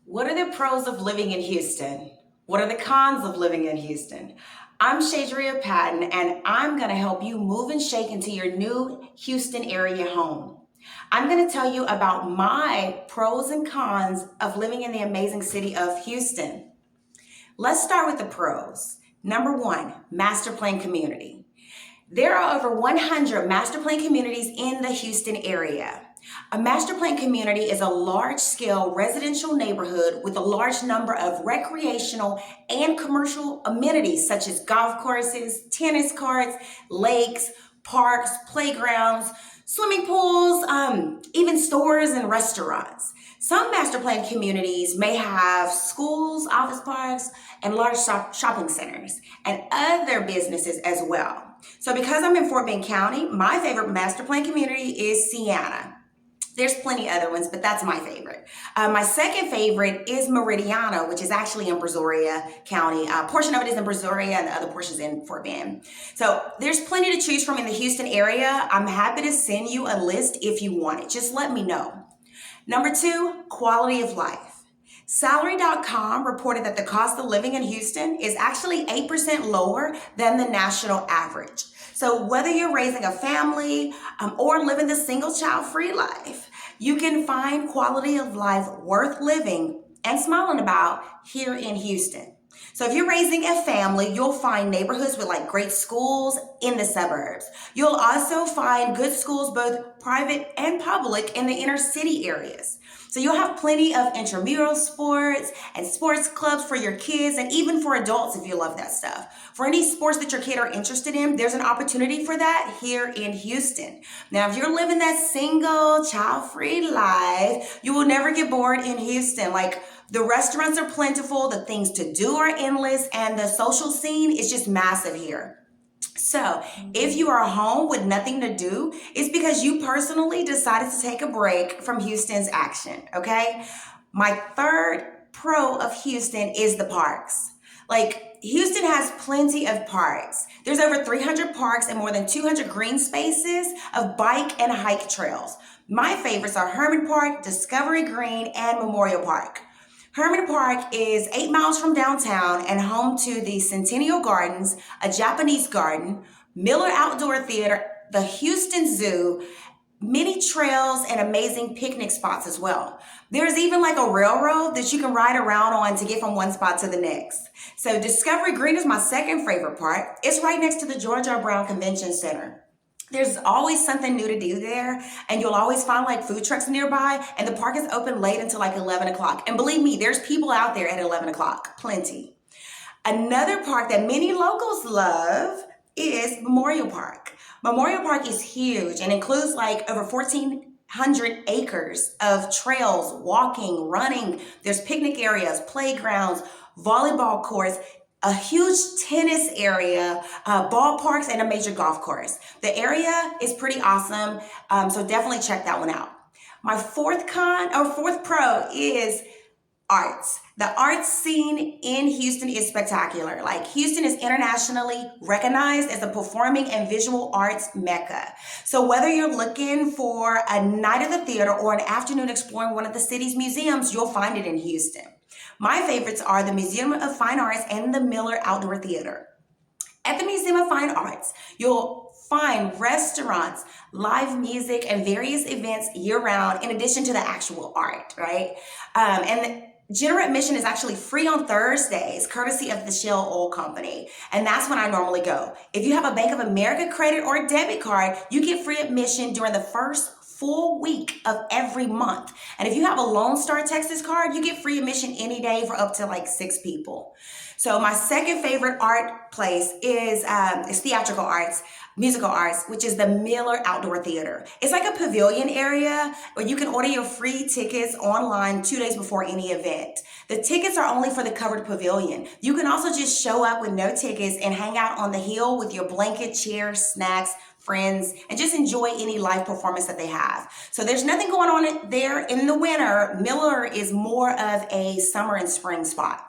What are the pros of living in Houston? What are the cons of living in Houston? I'm Shadrya Patton, and I'm going to help you move and shake into your new Houston area home. I'm going to tell you about my pros and cons of living in the amazing city of Houston. Let's start with the pros. Number one, master plan community. There are over 100 master plan communities in the Houston area. A master plan community is a large-scale residential neighborhood with a large number of recreational and commercial amenities such as golf courses, tennis courts, lakes, parks, playgrounds, swimming pools, even stores and restaurants. Some master plan communities may have schools, office parks, and large shopping centers, and other businesses as well. So because I'm in Fort Bend County, my favorite master plan community is Sienna. There's plenty other ones, but that's my favorite. My second favorite is Meridiana, which is actually in Brazoria County. A portion of it is in Brazoria and the other portion is in Fort Bend. So there's plenty to choose from in the Houston area. I'm happy to send you a list if you want it. Just let me know. Number two, quality of life. Salary.com reported that the cost of living in Houston is actually 8% lower than the national average. So whether you're raising a family or living the single child free life, you can find quality of life worth living and smiling about here in Houston. So if you're raising a family, you'll find neighborhoods with like great schools in the suburbs. You'll also find good schools, both private and public, in the inner city areas. So you'll have plenty of intramural sports and sports clubs for your kids and even for adults if you love that stuff. For any sports that your kid are interested in, there's an opportunity for that here in Houston. Now, if you're living that single, child-free life, you will never get bored in Houston. Like, the restaurants are plentiful, the things to do are endless, and the social scene is just massive here. So if you are home with nothing to do, it's because you personally decided to take a break from Houston's action, okay? My third pro of Houston is the parks. Like, Houston has plenty of parks. There's over 300 parks and more than 200 green spaces of bike and hike trails. My favorites are Herman Park, Discovery Green, and Memorial Park. Herman Park is 8 miles from downtown and home to the Centennial Gardens, a Japanese garden, Miller Outdoor Theater, the Houston Zoo, many trails, and amazing picnic spots as well. There's even like a railroad that you can ride around on to get from one spot to the next. So Discovery Green is my second favorite park. It's right next to the George R. Brown Convention Center. There's always something new to do there, and you'll always find like food trucks nearby, and the park is open late until like 11 o'clock. And believe me, there's people out there at 11 o'clock, plenty. Another park that many locals love is Memorial Park. Memorial Park is huge and includes like over 1,400 acres of trails, walking, running. There's picnic areas, playgrounds, volleyball courts, a huge tennis area, ballparks, and a major golf course. The area is pretty awesome, so definitely check that one out. My fourth pro is arts. The arts scene in Houston is spectacular. Like, Houston is internationally recognized as a performing and visual arts mecca. So whether you're looking for a night at the theater or an afternoon exploring one of the city's museums, you'll find it in Houston. My favorites are the Museum of Fine Arts and the Miller Outdoor Theater. At the Museum of Fine Arts, you'll find restaurants, live music, and various events year-round in addition to the actual art, right? And general admission is actually free on Thursdays, courtesy of the Shell Oil Company. And that's when I normally go. If you have a Bank of America credit or debit card, you get free admission during the first full week of every month. And if you have a Lone Star Texas card, you get free admission any day for up to like 6 people. So my second favorite art place is theatrical arts, musical arts, which is the Miller Outdoor Theater. It's like a pavilion area where you can order your free tickets online 2 days before any event. The tickets are only for the covered pavilion. You can also just show up with no tickets and hang out on the hill with your blanket, chairs, snacks, friends, and just enjoy any live performance that they have. So there's nothing going on there in the winter. Miller is more of a summer and spring spot.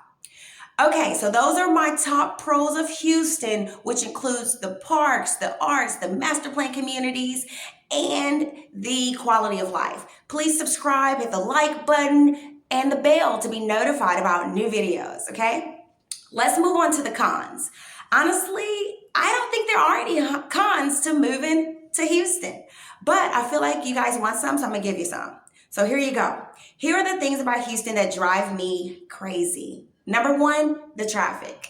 Okay, so those are my top pros of Houston, which includes the parks, the arts, the master plan communities, and the quality of life. Please subscribe, hit the like button, and the bell to be notified about new videos, okay? Let's move on to the cons. Honestly, I don't think there are any cons to moving to Houston, but I feel like you guys want some, so I'm gonna give you some. So here you go. Here are the things about Houston that drive me crazy. Number one, the traffic.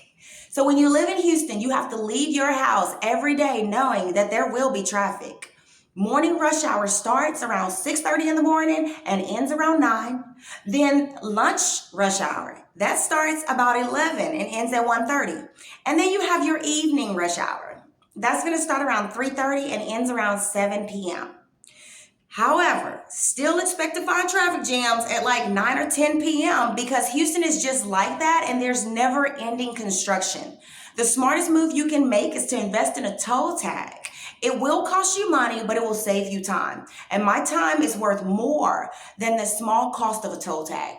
So when you live in Houston, you have to leave your house every day knowing that there will be traffic. Morning rush hour starts around 6:30 in the morning and ends around 9. Then lunch rush hour, that starts about 11 and ends at 1:30. And then you have your evening rush hour. That's going to start around 3:30 and ends around 7 p.m. However, still expect to find traffic jams at like 9 or 10 p.m. because Houston is just like that and there's never ending construction. The smartest move you can make is to invest in a toll tag. It will cost you money, but it will save you time. And my time is worth more than the small cost of a toll tag.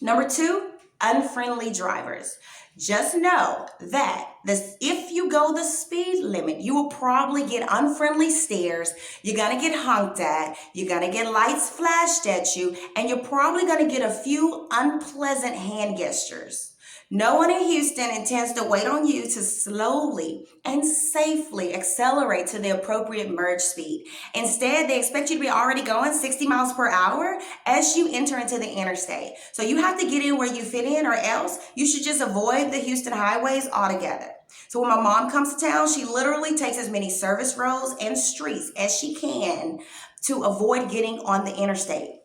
Number two, unfriendly drivers. Just know that if you go the speed limit, you will probably get unfriendly stares, you're gonna get honked at, you're gonna get lights flashed at you, and you're probably gonna get a few unpleasant hand gestures. No one in Houston intends to wait on you to slowly and safely accelerate to the appropriate merge speed. Instead, they expect you to be already going 60 miles per hour as you enter into the interstate. So you have to get in where you fit in, or else you should just avoid the Houston highways altogether. So when my mom comes to town, she literally takes as many service roads and streets as she can to avoid getting on the interstate,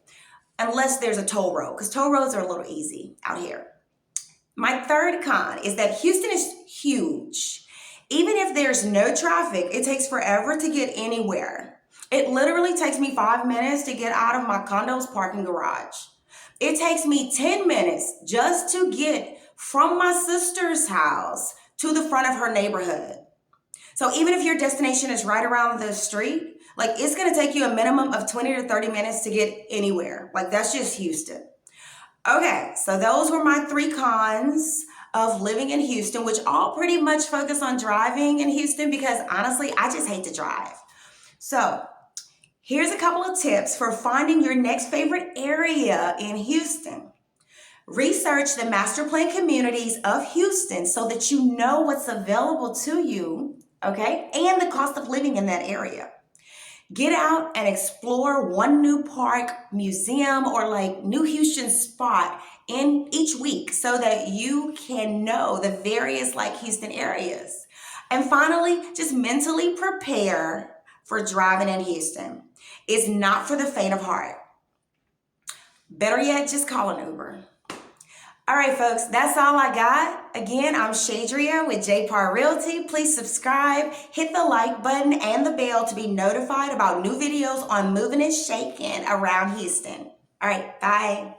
unless there's a toll road, because toll roads are a little easy out here. My third con is that Houston is huge. Even if there's no traffic, it takes forever to get anywhere. It literally takes me 5 minutes to get out of my condo's parking garage. It takes me 10 minutes just to get from my sister's house to the front of her neighborhood. So even if your destination is right around the street, like it's gonna take you a minimum of 20 to 30 minutes to get anywhere. Like that's just Houston. Okay, so those were my 3 cons of living in Houston, which all pretty much focus on driving in Houston because honestly, I just hate to drive. So here's a couple of tips for finding your next favorite area in Houston. Research the master plan communities of Houston so that you know what's available to you, okay, and the cost of living in that area. Get out and explore one new park, museum, or like new Houston spot in each week so that you can know the various like Houston areas. And finally, just mentally prepare for driving in Houston. It's not for the faint of heart. Better yet, just call an Uber. All right, folks, that's all I got. Again, I'm Shadrya with Realty. Please subscribe, hit the like button and the bell to be notified about new videos on moving and shaking around Houston. All right, bye.